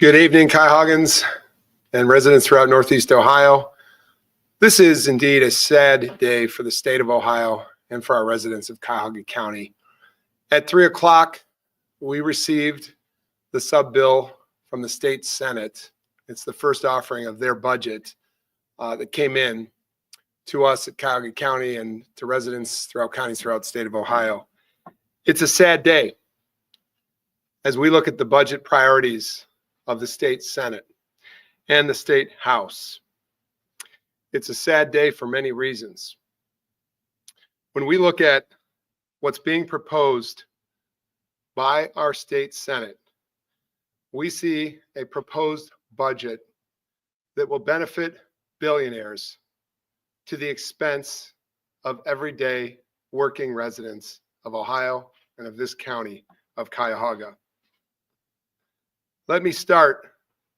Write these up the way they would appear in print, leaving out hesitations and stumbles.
Good evening, Cuyahogens and residents throughout Northeast Ohio. This is indeed a sad day for the state of Ohio and for our residents of Cuyahoga County. At 3 o'clock, we received the sub-bill from the state Senate. It's the first offering of their budget that came in to us at Cuyahoga County and to residents throughout counties throughout the state of Ohio. It's a sad day as we look at the budget priorities of the state Senate and the state House. It's a sad day for many reasons. When we look at what's being proposed by our state Senate, we see a proposed budget that will benefit billionaires to the expense of everyday working residents of Ohio and of this county of Cuyahoga. Let me start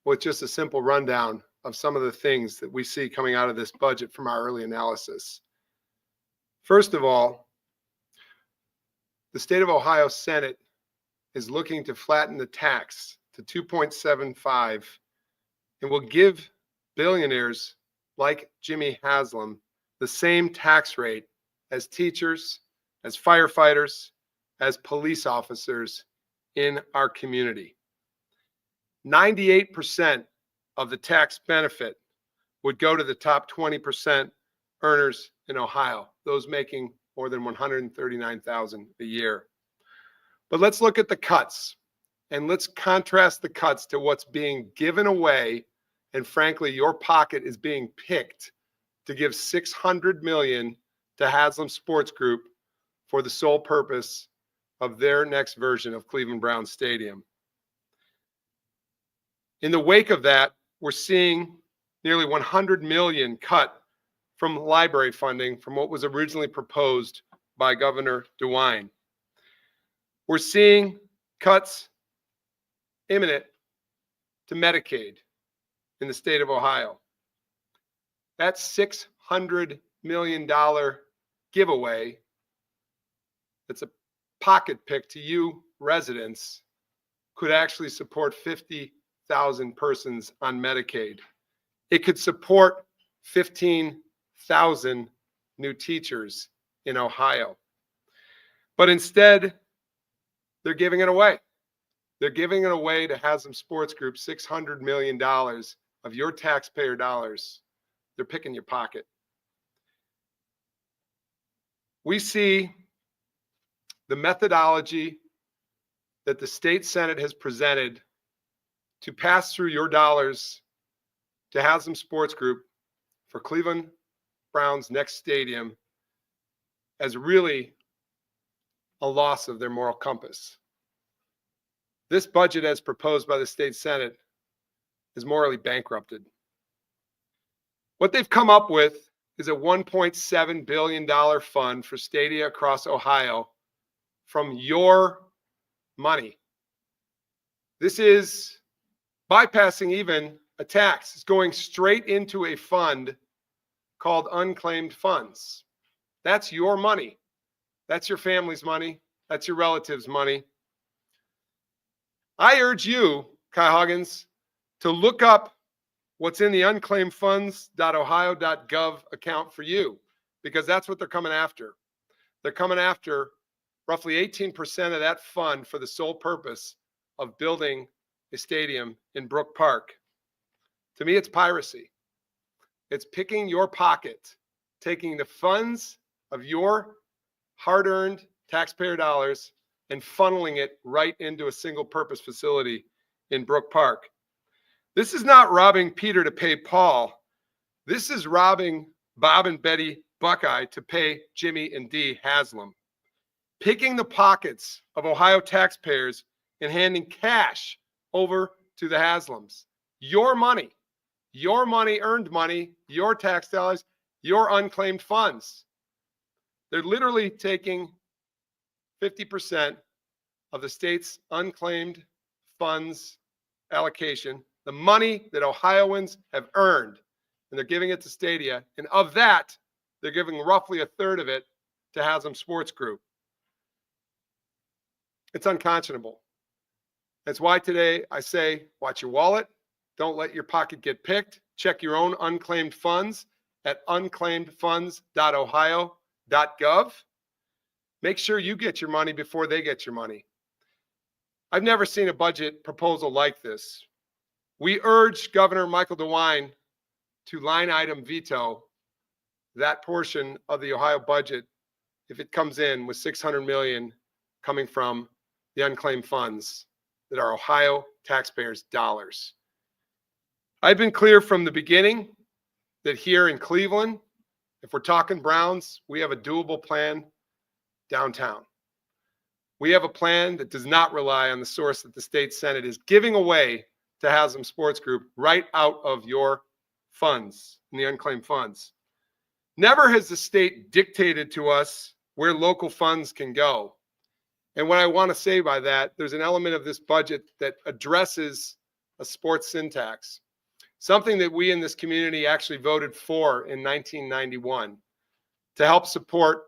with just a simple rundown of some of the things that we see coming out of this budget from our early analysis. First of all, the state of Ohio Senate is looking to flatten the tax to 2.75 and will give billionaires like Jimmy Haslam the same tax rate as teachers, as firefighters, as police officers in our community. 98% of the tax benefit would go to the top 20% earners in Ohio, those making more than $139,000 a year. But let's look at the cuts, and let's contrast the cuts to what's being given away, and frankly, your pocket is being picked to give $600 million to Haslam Sports Group for the sole purpose of their next version of Cleveland Browns Stadium. In the wake of that, we're seeing nearly $100 million cut from library funding from what was originally proposed by Governor DeWine. We're seeing cuts imminent to Medicaid in the state of Ohio. That $600 million giveaway, that's a pocket pick to you residents, could actually support 50,000 persons on Medicaid. It could support 15,000 new teachers in Ohio. But instead, they're giving it away. They're giving it away to Haslam Sports Group, $600 million of your taxpayer dollars. They're picking your pocket. We see the methodology that the state Senate has presented to pass through your dollars to Haslam Sports Group for Cleveland Browns' next stadium as really a loss of their moral compass. This budget, as proposed by the state Senate, is morally bankrupted. What they've come up with is a $1.7 billion fund for stadia across Ohio from your money. This is bypassing even a tax. It's going straight into a fund called unclaimed funds. That's your money. That's your family's money. That's your relatives' money. I urge you, Cuyahogens, to look up what's in the unclaimedfunds.ohio.gov account for you, because that's what they're coming after. They're coming after roughly 18% of that fund for the sole purpose of building a stadium in Brook Park. To me, it's piracy. It's picking your pocket, taking the funds of your hard-earned taxpayer dollars and funneling it right into a single-purpose facility in Brook Park. This is not robbing Peter to pay Paul. This is robbing Bob and Betty Buckeye to pay Jimmy and Dee Haslam. Picking the pockets of Ohio taxpayers and handing cash over to the Haslams. Your money, earned money, your tax dollars, your unclaimed funds. They're literally taking 50% of the state's unclaimed funds allocation, the money that Ohioans have earned, and they're giving it to Stadia. And of that, they're giving roughly a third of it to Haslam Sports Group. It's unconscionable. That's why today I say, watch your wallet. Don't let your pocket get picked. Check your own unclaimed funds at unclaimedfunds.ohio.gov. Make sure you get your money before they get your money. I've never seen a budget proposal like this. We urge Governor Michael DeWine to line item veto that portion of the Ohio budget if it comes in with $600 million coming from the unclaimed funds that are Ohio taxpayers' dollars. I've been clear from the beginning that here in Cleveland, if we're talking Browns, we have a doable plan downtown. We have a plan that does not rely on the source that the state Senate is giving away to Haslam Sports Group right out of your funds, in the unclaimed funds. Never has the state dictated to us where local funds can go. And what I want to say by that, there's an element of this budget that addresses a sports sin tax, something that we in this community actually voted for in 1991 to help support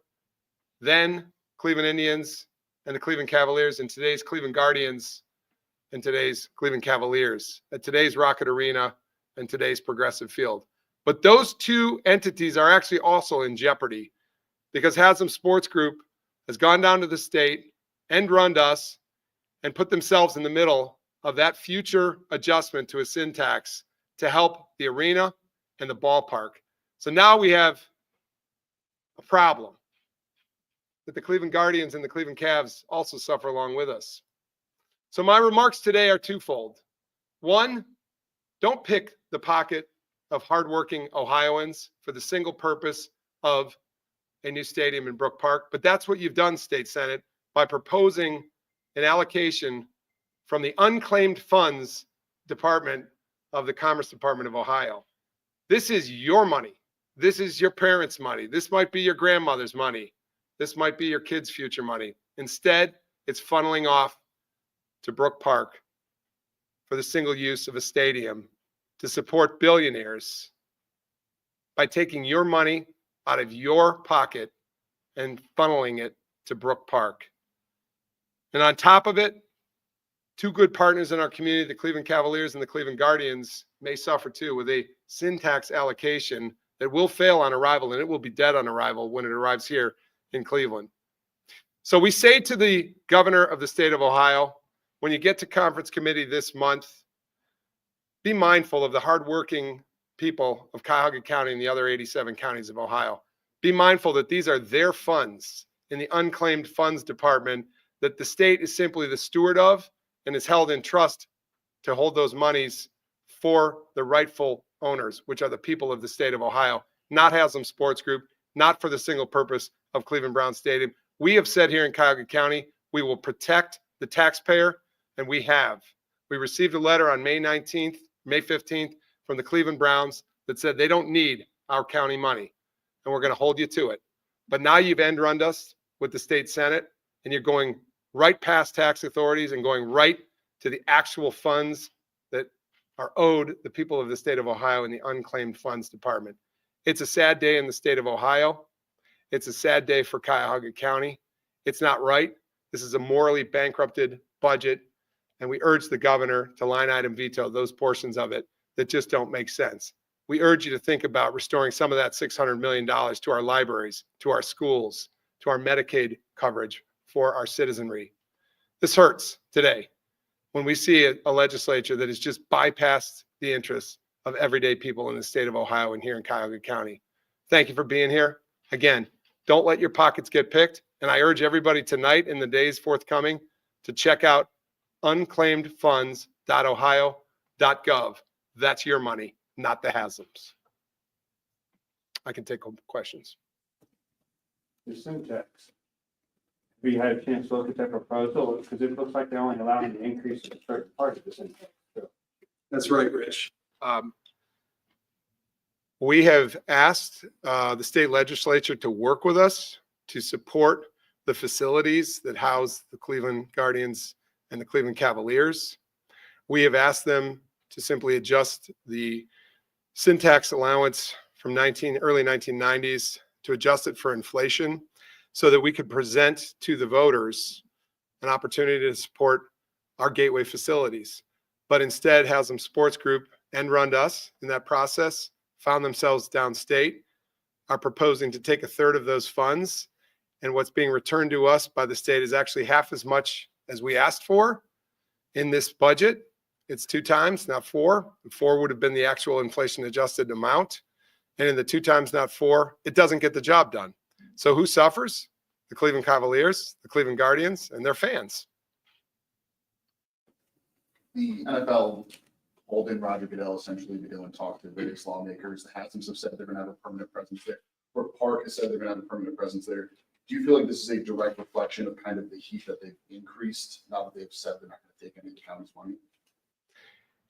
then Cleveland Indians and the Cleveland Cavaliers and today's Cleveland Guardians and today's Cleveland Cavaliers at today's Rocket Arena and today's Progressive Field. But those two entities are actually also in jeopardy because Haslam Sports Group has gone down to the state, end runned us, and put themselves in the middle of that future adjustment to a sin tax to help the arena and the ballpark. So now we have a problem that the Cleveland Guardians and the Cleveland Cavs also suffer along with us. So my remarks today are twofold. One, don't pick the pocket of hardworking Ohioans for the single purpose of a new stadium in Brook Park, but that's what you've done, State Senate, by proposing an allocation from the unclaimed funds department of the Commerce Department of Ohio. This is your money. This is your parents' money. This might be your grandmother's money. This might be your kids' future money. Instead, it's funneling off to Brook Park for the single use of a stadium to support billionaires by taking your money out of your pocket and funneling it to Brook Park. And on top of it, two good partners in our community, the Cleveland Cavaliers and the Cleveland Guardians, may suffer too with a sin tax allocation that will fail on arrival, and it will be dead on arrival when it arrives here in Cleveland. So we say to the governor of the state of Ohio, when you get to conference committee this month, be mindful of the hardworking people of Cuyahoga County and the other 87 counties of Ohio. Be mindful that these are their funds in the unclaimed funds department that the state is simply the steward of and is held in trust to hold those monies for the rightful owners, which are the people of the state of Ohio, not Haslam Sports Group, not for the single purpose of Cleveland Browns Stadium. We have said here in Cuyahoga County, we will protect the taxpayer, and we have. We received a letter on May 15th from the Cleveland Browns that said they don't need our county money, and we're going to hold you to it. But now you've end-runned us with the state Senate, and you're going right past tax authorities and going right to the actual funds that are owed the people of the state of Ohio in the unclaimed funds department. It's a sad day in the state of Ohio. It's a sad day for Cuyahoga County. It's not right. This is a morally bankrupted budget, and we urge the governor to line item veto those portions of it that just don't make sense. We urge you to think about restoring some of that $600 million to our libraries, to our schools, to our Medicaid coverage for our citizenry. This hurts today when we see a legislature that has just bypassed the interests of everyday people in the state of Ohio and here in Cuyahoga County. Thank you for being here. Again, don't let your pockets get picked. And I urge everybody tonight in the days forthcoming to check out unclaimedfunds.ohio.gov. That's your money, not the Haslams. I can take questions. The syntax. Have you had a chance to look at that proposal? Because it looks like they're only allowing the increase in certain parts of the syntax. That's right, Rich. We have asked the state legislature to work with us to support the facilities that house the Cleveland Guardians and the Cleveland Cavaliers. We have asked them to simply adjust the syntax allowance from early 1990s to adjust it for inflation so that we could present to the voters an opportunity to support our gateway facilities. But instead, Haslam Sports Group end-runned us in that process, found themselves downstate, are proposing to take a third of those funds. And what's being returned to us by the state is actually half as much as we asked for in this budget. It's 2 times, not 4. 4 would have been the actual inflation adjusted amount. And in the 2 times, not 4, it doesn't get the job done. So who suffers? The Cleveland Cavaliers, the Cleveland Guardians, and their fans. The NFL holding Roger Goodell essentially to go and talk to various lawmakers. The Haslams have said they're going to have a permanent presence there. Or Park has said they're going to have a permanent presence there. Do you feel like this is a direct reflection of kind of the heat that they've increased now that they've said they're not going to take any of the county's money?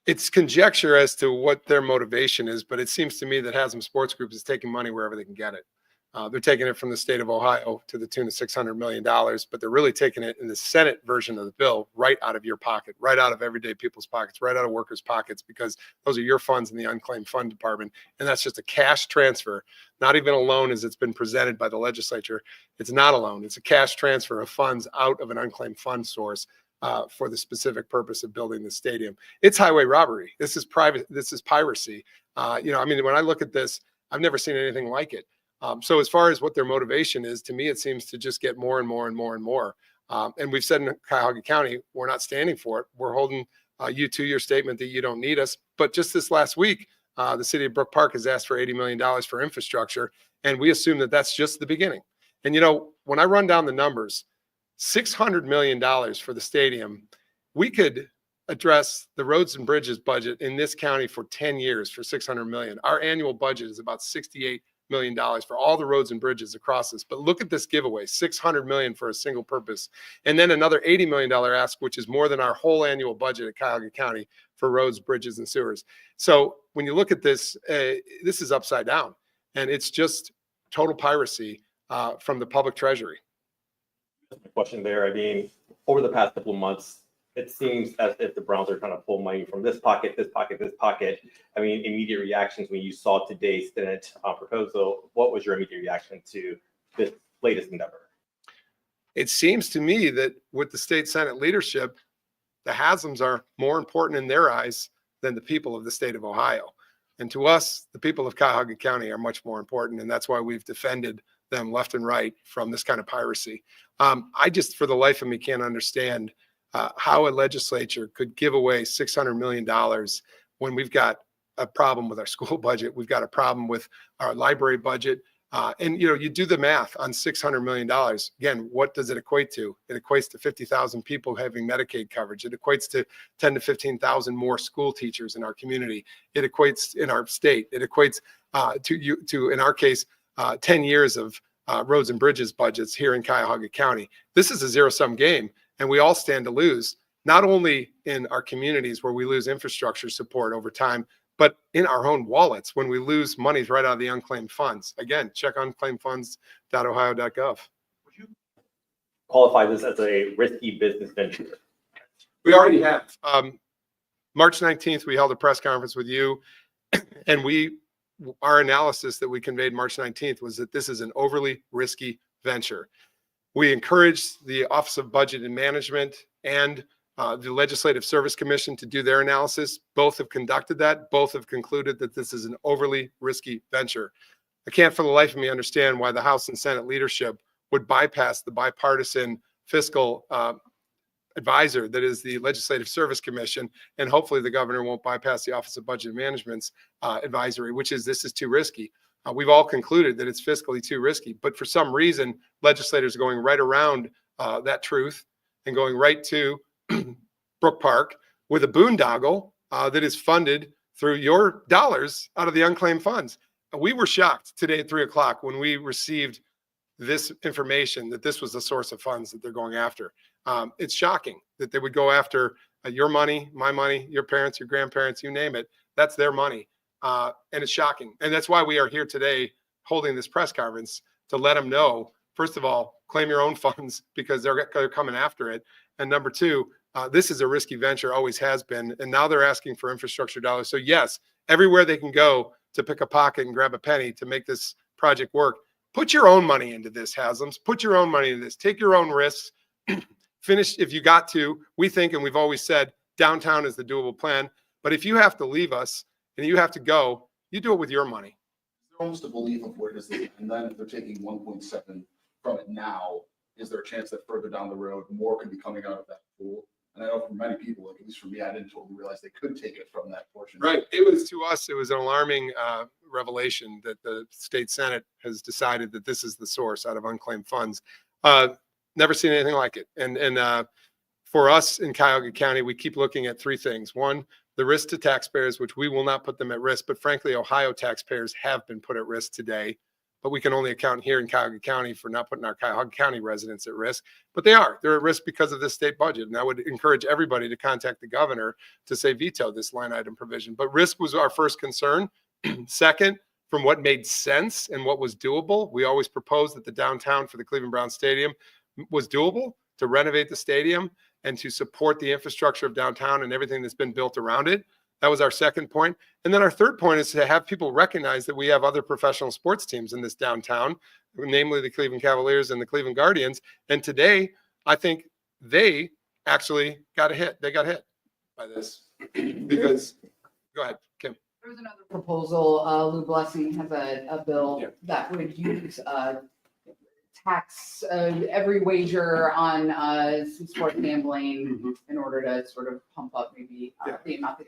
It's conjecture as to what their motivation is, but it seems to me that Haslam Sports Group is taking money wherever they can get it. They're taking it from the state of Ohio to the tune of $600 million, but they're really taking it in the Senate version of the bill right out of your pocket, right out of everyday people's pockets, right out of workers' pockets, because those are your funds in the unclaimed fund department. And that's just a cash transfer, not even a loan as it's been presented by the legislature. It's not a loan. It's a cash transfer of funds out of an unclaimed fund source for the specific purpose of building the stadium. It's highway robbery. This is private. This is piracy. When I look at this, I've never seen anything like it. So as far as what their motivation is, to me, it seems to just get more and more and more and more. And we've said in Cuyahoga County, we're not standing for it. We're holding you to your statement that you don't need us. But just this last week, the city of Brook Park has asked for $80 million for infrastructure. And we assume that that's just the beginning. And, when I run down the numbers, $600 million for the stadium, we could address the roads and bridges budget in this county for 10 years for $600 million. Our annual budget is about $68 million for all the roads and bridges across this. But look at this giveaway, $600 million for a single purpose. And then another $80 million ask, which is more than our whole annual budget at Cuyahoga County for roads, bridges, and sewers. So when you look at this, this is upside down. And it's just total piracy from the public treasury. The question there, over the past couple of months, it seems as if the Browns are trying to pull money from this pocket, this pocket, this pocket. Immediate reactions when you saw today's Senate proposal, what was your immediate reaction to this latest endeavor? It seems to me that with the state Senate leadership, the Haslams are more important in their eyes than the people of the state of Ohio. And to us, the people of Cuyahoga County are much more important. And that's why we've defended them left and right from this kind of piracy. I just, for the life of me, can't understand how a legislature could give away $600 million when we've got a problem with our school budget. We've got a problem with our library budget. And you do the math on $600 million. Again, what does it equate to? It equates to 50,000 people having Medicaid coverage. It equates to 10 to 15,000 more school teachers in our community. It equates in our state. It equates to in our case, 10 years of roads and bridges budgets here in Cuyahoga County. This is a zero-sum game, and we all stand to lose, not only in our communities where we lose infrastructure support over time, but in our own wallets when we lose monies right out of the unclaimed funds. Again, check unclaimedfunds.ohio.gov. Would you qualify this as a risky business venture? We already have. March 19th, we held a press conference with you, and our analysis that we conveyed March 19th was that this is an overly risky venture. We encouraged the Office of Budget and Management and the Legislative Service Commission to do their analysis. Both have conducted that. Both have concluded that this is an overly risky venture. I can't for the life of me understand why the House and Senate leadership would bypass the bipartisan fiscal advisor that is the Legislative Service Commission, and hopefully the governor won't bypass the Office of Budget and Management's advisory, which is this is too risky. We've all concluded that it's fiscally too risky, but for some reason, legislators are going right around that truth and going right to Brook Park with a boondoggle that is funded through your dollars out of the unclaimed funds. We were shocked today at 3:00 when we received this information that this was the source of funds that they're going after. It's shocking that they would go after your money, my money, your parents, your grandparents, you name it. That's their money. And it's shocking. And that's why we are here today holding this press conference to let them know, first of all, claim your own funds because they're coming after it. And number two, this is a risky venture, always has been. And now they're asking for infrastructure dollars. So yes, everywhere they can go to pick a pocket and grab a penny to make this project work, put your own money into this, Haslams. Put your own money into this. Take your own risks. finish if you got to. We think, and we've always said, downtown is the doable plan. But if you have to leave us and you have to go, you do it with your money. There's almost a belief of where does this, and then if they're taking 1.7 from it now, is there a chance that further down the road, more could be coming out of that pool? And I know for many people, like at least for me, I didn't totally realize they could take it from that portion. Right. It was, to us, it was an alarming revelation that the state Senate has decided that this is the source out of unclaimed funds. Never seen anything like it. And for us in Cuyahoga County, we keep looking at three things. One, the risk to taxpayers, which we will not put them at risk, but frankly, Ohio taxpayers have been put at risk today. But we can only account here in Cuyahoga County for not putting our Cuyahoga County residents at risk. But they're at risk because of this state budget. And I would encourage everybody to contact the governor to say veto this line item provision. But risk was our first concern. Second, from what made sense and what was doable, we always proposed that the downtown for the Cleveland Browns Stadium was doable, to renovate the stadium and to support the infrastructure of downtown and everything that's been built around it. That was our second point. And then our third point is to have people recognize that we have other professional sports teams in this downtown, namely the Cleveland Cavaliers and the Cleveland Guardians. And today, I think they actually got a hit. They got hit by this because, go ahead, Kim. There was another proposal, Lou Blessing has a bill that would use tax every wager on some sports gambling in order to sort of pump up maybe the amount.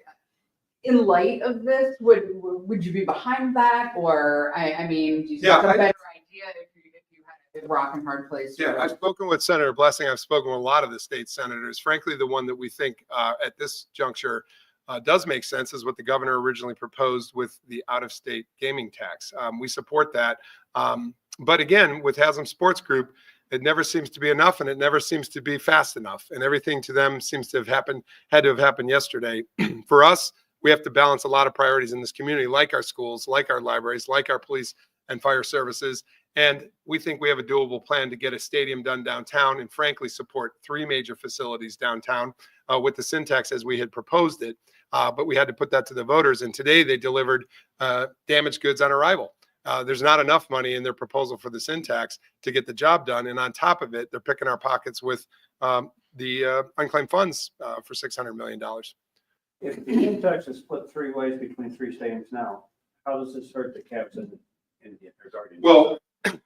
In light of this, would you be behind that, or I mean, do you have a better idea if you had a rock and hard place? Yeah, I've spoken with Senator Blessing. I've spoken with a lot of the state senators. Frankly, the one that we think at this juncture does make sense is what the governor originally proposed with the out-of-state gaming tax. We support that. But again, with Haslam Sports Group, it never seems to be enough, and it never seems to be fast enough. And everything to them seems to have had to have happened yesterday. For us, we have to balance a lot of priorities in this community, like our schools, like our libraries, like our police and fire services. And we think we have a doable plan to get a stadium done downtown and frankly support three major facilities downtown with the syntax as we had proposed it. But we had to put that to the voters. And today they delivered damaged goods on arrival. There's not enough money in their proposal for the syntax to get the job done. And on top of it, they're picking our pockets with the unclaimed funds for $600 million. If the syntax is split three ways between three stadiums now, how does this hurt the Cavs and the Guardians? Well,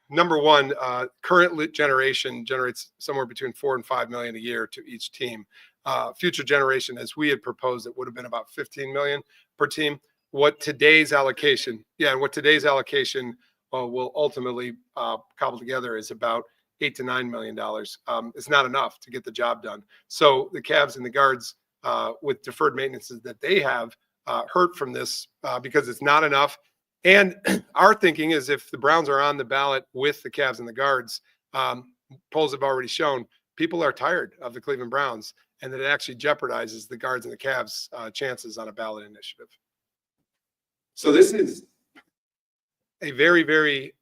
number one, current generation generates somewhere between $4 and $5 million a year to each team. Future generation, as we had proposed, it would have been about $15 million per team. What today's allocation will ultimately cobble together is about $8 to $9 million. It's not enough to get the job done. So the Cavs and the Guards, with deferred maintenances that they have, hurt from this because it's not enough. And our thinking is if the Browns are on the ballot with the Cavs and the Guards, polls have already shown people are tired of the Cleveland Browns, and that it actually jeopardizes the Guards and the Cavs' chances on a ballot initiative. So this is a very, very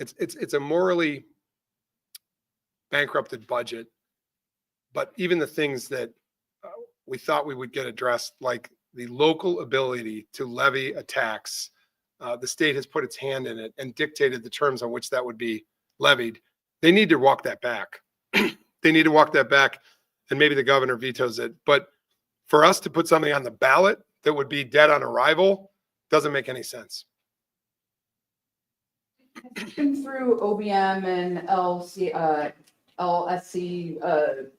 it's a morally bankrupted budget. But even the things that we thought we would get addressed, like the local ability to levy a tax, the state has put its hand in it and dictated the terms on which that would be levied. They need to walk that back. They need to walk that back, and maybe the governor vetoes it. But for us to put something on the ballot that would be dead on arrival doesn't make any sense. Been through OBM and LSC.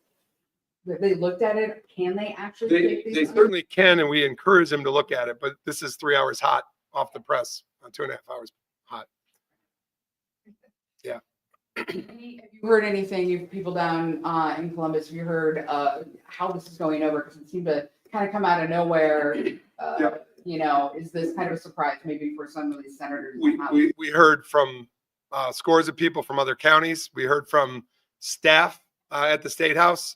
They looked at it. Can they actually take these? They certainly can, and we encourage them to look at it. But this is 3 hours hot off the press, 2.5 hours hot. Yeah. Have you heard anything? You people down in Columbus, have you heard how this is going over? Because it seemed to kind of come out of nowhere. You know, is this kind of a surprise maybe for some of these senators? We heard from scores of people from other counties. We heard from staff at the State House.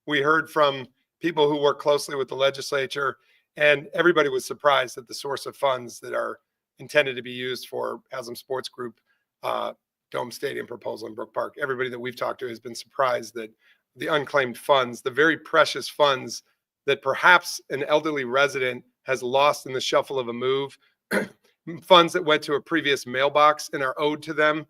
We heard from people who work closely with the legislature, and everybody was surprised at the source of funds that are intended to be used for Haslam Sports Group Dome Stadium proposal in Brook Park. Everybody that we've talked to has been surprised that the unclaimed funds, the very precious funds that perhaps an elderly resident has lost in the shuffle of a move, funds that went to a previous mailbox and are owed to them,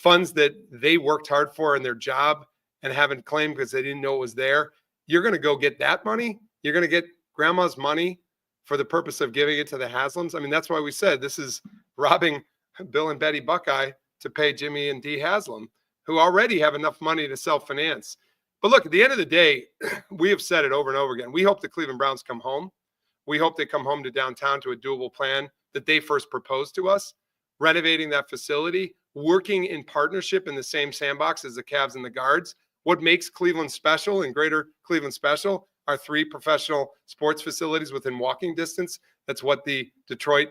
funds that they worked hard for in their job and haven't claimed because they didn't know it was there. You're going to go get that money. You're going to get grandma's money for the purpose of giving it to the Haslams. I mean, that's why we said this is robbing Bill and Betty Buckeye to pay Jimmy and Dee Haslam, who already have enough money to self-finance. But look, at the end of the day, we have said it over and over again. We hope the Cleveland Browns come home. We hope they come home to downtown to a doable plan that they first proposed to us, renovating that facility, working in partnership in the same sandbox as the Cavs and the Guards. What makes Cleveland special and greater Cleveland special are 3 professional sports facilities within walking distance. That's what the Detroit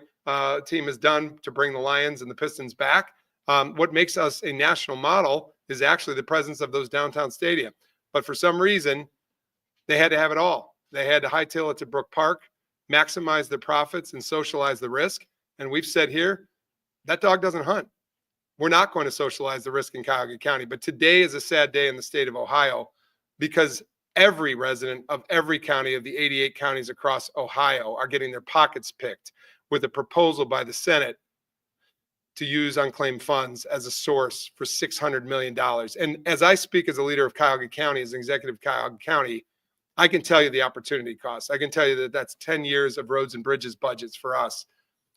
team has done to bring the Lions and the Pistons back. What makes us a national model is actually the presence of those downtown stadium. But for some reason, they had to have it all. They had to hightail it to Brook Park, maximize the profits, and socialize the risk. And we've said here, that dog doesn't hunt. We're not going to socialize the risk in Cuyahoga County. But today is a sad day in the state of Ohio because every resident of every county of the 88 counties across Ohio are getting their pockets picked with a proposal by the Senate to use unclaimed funds as a source for $600 million. And as I speak as a leader of Cuyahoga County, as an executive of Cuyahoga County, I can tell you the opportunity costs. I can tell you that that's 10 years of roads and bridges budgets for us.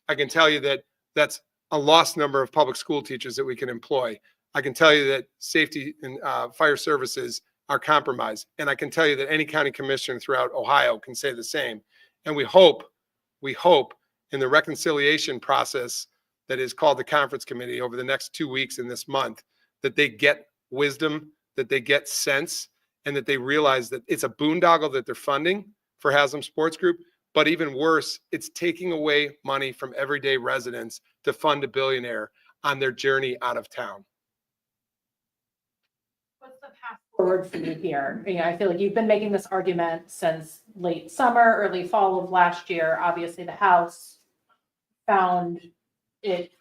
I can tell you that that's a lost number of public school teachers that we can employ. I can tell you that safety and fire services are compromised. And I can tell you that any county commissioner throughout Ohio can say the same. And we hope in the reconciliation process that is called the conference committee over the next 2 weeks in this month, that they get wisdom, that they get sense, and that they realize that it's a boondoggle that they're funding for Haslam Sports Group. But even worse, it's taking away money from everyday residents to fund a billionaire on their journey out of town. What's the path forward for you here? You know, I feel like you've been making this argument since late summer, early fall of last year. Obviously, the House found it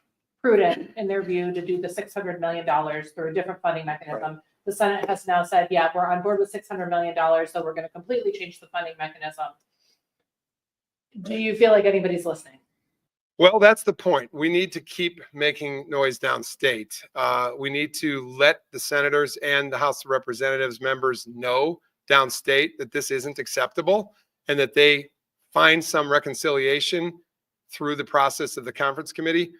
prudent in their view to do the $600 million through a different funding mechanism. Right. The Senate has now said, yeah, we're on board with $600 million, so we're going to completely change the funding mechanism. Do you feel like anybody's listening? Well, that's the point. We need to keep making noise downstate. We need to let the senators and the House of Representatives members know downstate that this isn't acceptable and that they find some reconciliation through the process of the conference committee.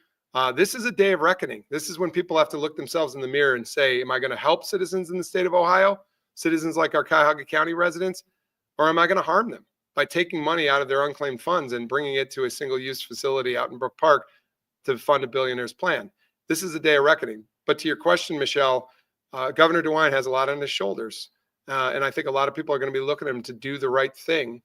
This is a day of reckoning. This is when people have to look themselves in the mirror and say, am I going to help citizens in the state of Ohio, citizens like our Cuyahoga County residents, or am I going to harm them by taking money out of their unclaimed funds and bringing it to a single-use facility out in Brook Park to fund a billionaire's plan? This is a day of reckoning. But to your question, Michelle, Governor DeWine has a lot on his shoulders. And I think a lot of people are going to be looking at him to do the right thing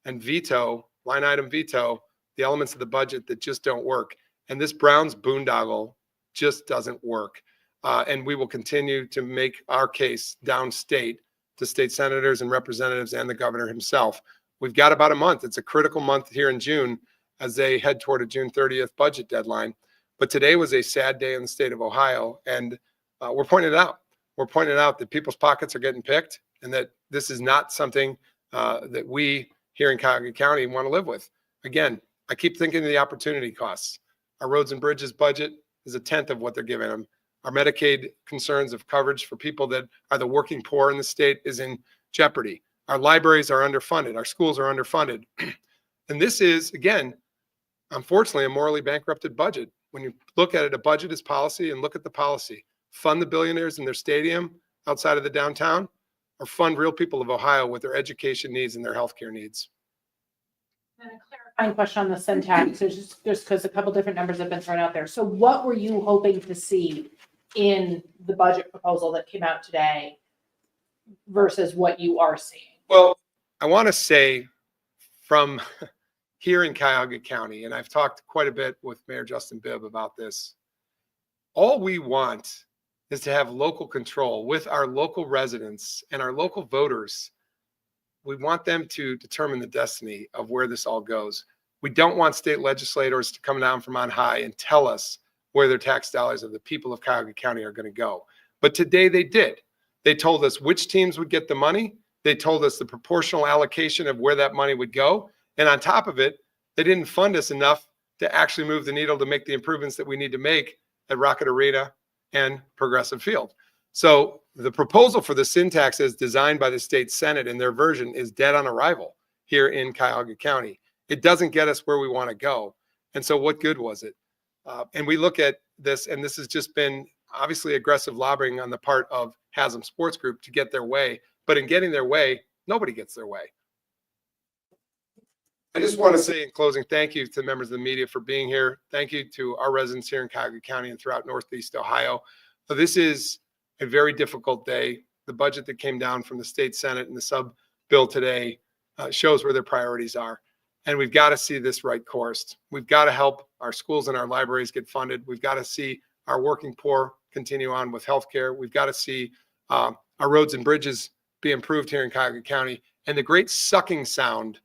and veto, line item veto, the elements of the budget that just don't work. And this Browns boondoggle just doesn't work. And we will continue to make our case downstate to state senators and representatives and the governor himself. We've got about a month. It's a critical month here in June as they head toward a June 30th budget deadline. But today was a sad day in the state of Ohio. And we're pointing it out. We're pointing out that people's pockets are getting picked and that this is not something that we here in Cuyahoga County want to live with. Again, I keep thinking of the opportunity costs. Our roads and bridges budget is 1/10 of what they're giving them. Our Medicaid concerns of coverage for people that are the working poor in the state is in jeopardy. Our libraries are underfunded. Our schools are underfunded. And this is, again, unfortunately, a morally bankrupted budget. When you look at it, a budget is policy, and look at the policy. Fund the billionaires in their stadium outside of the downtown, or fund real people of Ohio with their education needs and their healthcare needs. And a clarifying question on the syntax, just because a couple different numbers have been thrown out there. So what were you hoping to see in the budget proposal that came out today versus what you are seeing? Well, I want to say from here in Cuyahoga County, and I've talked quite a bit with Mayor Justin Bibb about this, all we want is to have local control with our local residents and our local voters. We want them to determine the destiny of where this all goes. We don't want state legislators to come down from on high and tell us where their tax dollars of the people of Cuyahoga County are going to go. But today they did. They told us which teams would get the money. They told us the proportional allocation of where that money would go. And on top of it, they didn't fund us enough to actually move the needle to make the improvements that we need to make at Rocket Arena and Progressive Field. So the proposal for the syntax as designed by the state Senate in their version is dead on arrival here in Cuyahoga County. It doesn't get us where we want to go. And so what good was it? And we look at this, and this has just been obviously aggressive lobbying on the part of Haslam Sports Group to get their way. But in getting their way, nobody gets their way. I just want to say in closing, thank you to the members of the media for being here. Thank you to our residents here in Cuyahoga County and throughout Northeast Ohio. So this is a very difficult day. The budget that came down from the state Senate and the sub bill today shows where their priorities are. And we've got to see this right coursed. We've got to help our schools and our libraries get funded. We've got to see our working poor continue on with healthcare. We've got to see our roads and bridges be improved here in Cuyahoga County. And the great sucking sound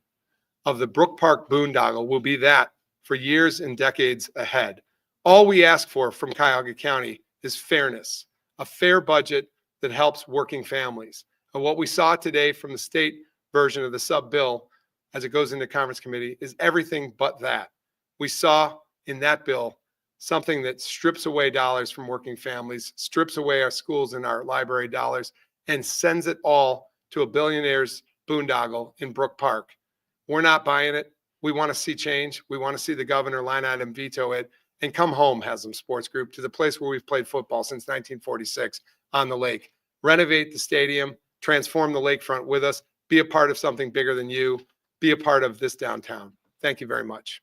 of the Brook Park boondoggle will be that for years and decades ahead. All we ask for from Cuyahoga County is fairness, a fair budget that helps working families. And what we saw today from the state version of the sub bill as it goes into conference committee is everything but that. We saw in that bill something that strips away dollars from working families, strips away our schools and our library dollars, and sends it all to a billionaire's boondoggle in Brook Park. We're not buying it. We want to see change. We want to see the governor line item veto it and come home, Haslam Sports Group, to the place where we've played football since 1946 on the lake. Renovate the stadium, transform the lakefront with us, be a part of something bigger than you, be a part of this downtown. Thank you very much.